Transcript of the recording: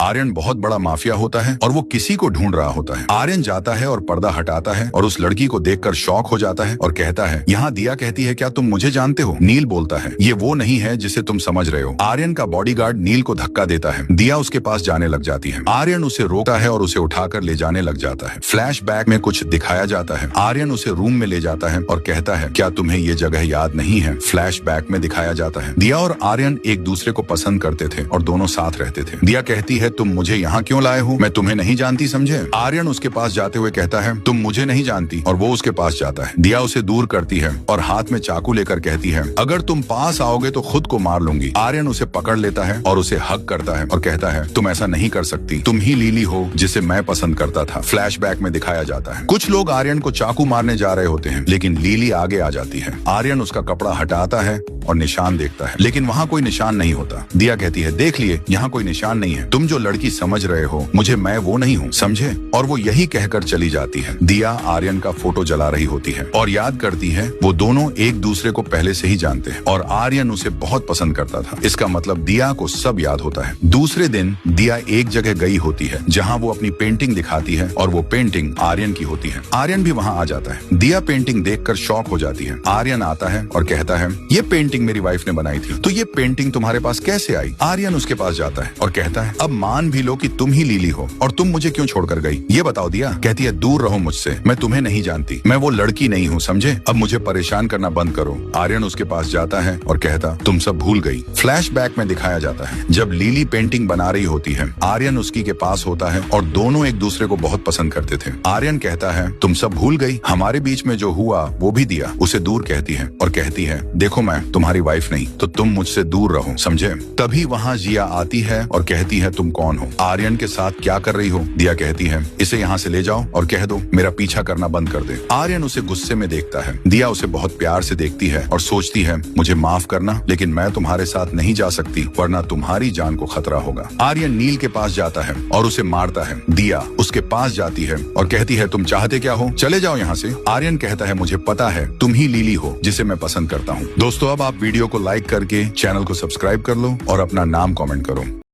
आर्यन बहुत बड़ा माफिया होता है और वो किसी को ढूंढ रहा होता है। आर्यन जाता है और पर्दा हटाता है और उस लड़की को देखकर शॉक हो जाता है और कहता है, यहाँ दिया कहती है क्या तुम मुझे जानते हो? नील बोलता है, ये वो नहीं है जिसे तुम समझ रहे हो। आर्यन का बॉडीगार्ड नील को धक्का देता है। दिया उसके पास जाने लग जाती है। आर्यन उसे रोकता है और उसे उठाकर ले जाने लग जाता है। फ्लैशबैक में कुछ दिखाया जाता है। आर्यन उसे रूम में ले जाता है और कहता है, क्या तुम्हें ये जगह याद नहीं है? फ्लैशबैक में दिखाया जाता है दिया और आर्यन एक दूसरे को पसंद करते थे और दोनों साथ रहते थे। दिया कहती है, तुम मुझे यहाँ क्यों लाए हो? मैं तुम्हें नहीं जानती, समझे? आर्यन उसके पास जाते हुए कहता है, तुम मुझे नहीं जानती, और वो उसके पास जाता है। दिया उसे दूर करती है और हाथ में चाकू लेकर कहती है, अगर तुम पास आओगे तो खुद को मार लूंगी। आर्यन उसे पकड़ लेता है और उसे हग करता है और कहता है, तुम ऐसा नहीं कर सकती, तुम ही लीली हो जिसे मैं पसंद करता था। फ्लैशबैक में दिखाया जाता है कुछ लोग आर्यन को चाकू मारने जा रहे होते हैं, लेकिन लीली आगे आ जाती है। आर्यन उसका कपड़ा हटाता है और निशान देखता है, लेकिन वहाँ कोई निशान नहीं होता। दिया कहती है, देख लिए, यहाँ कोई निशान नहीं है। तुम जो लड़की समझ रहे हो मुझे, मैं वो नहीं हूँ, समझे? और वो यही कहकर चली जाती है। दिया आर्यन का फोटो जला रही होती है और याद करती है वो दोनों एक दूसरे को पहले से ही जानते हैं और आर्यन उसे बहुत पसंद करता था। इसका मतलब दिया को सब याद होता है। दूसरे दिन दिया एक जगह गई होती है जहाँ वो अपनी पेंटिंग दिखाती है और वो पेंटिंग आर्यन की होती है। आर्यन भी वहाँ आ जाता है। दिया पेंटिंग देखकर शॉक हो जाती है। आर्यन आता है और कहता है, ये पेंटिंग मेरी वाइफ ने बनाई थी, तो ये पेंटिंग तुम्हारे पास कैसे आई? आर्यन उसके पास जाता है और कहता है, अब मान भी लो कि तुम ही लीली हो और तुम मुझे क्यों छोड़कर गई, ये बताओ। दिया कहती है, दूर रहो मुझसे, मैं तुम्हें नहीं जानती, मैं वो लड़की नहीं हूँ, समझे? अब मुझे परेशान करना बंद करो। आर्यन उसके पास जाता है और कहता, तुम सब भूल गई। फ्लैशबैक में दिखाया जाता है जब लीली पेंटिंग बना रही होती है, आर्यन उसकी के पास होता है और दोनों एक दूसरे को बहुत पसंद करते थे। आर्यन कहता है, तुम सब भूल गई, हमारे बीच में जो हुआ वो भी दिया उसे दूर कहती है और कहती है, देखो मैं तुम्हारी वाइफ नहीं, तो तुम मुझसे दूर रहो, समझे? तभी वहाँ जिया आती है और कहती है, तुम कौन हो? आर्यन के साथ क्या कर रही हो? दिया कहती है, इसे यहाँ से ले जाओ और कह दो मेरा पीछा करना बंद कर दे। आर्यन उसे गुस्से में देखता है। दिया उसे बहुत प्यार से देखती है और सोचती है, मुझे माफ करना, लेकिन मैं तुम्हारे साथ नहीं जा सकती, वरना तुम्हारी जान को खतरा होगा। आर्यन नील के पास जाता है और उसे मारता है। दिया उसके पास जाती है और कहती है, तुम चाहते क्या हो? चले जाओ यहाँ से। आर्यन कहता है, मुझे पता है तुम ही लीली हो जिसे मैं पसंद करता हूँ। दोस्तों, अब आप वीडियो को लाइक करके चैनल को सब्सक्राइब कर लो और अपना नाम कमेंट करो।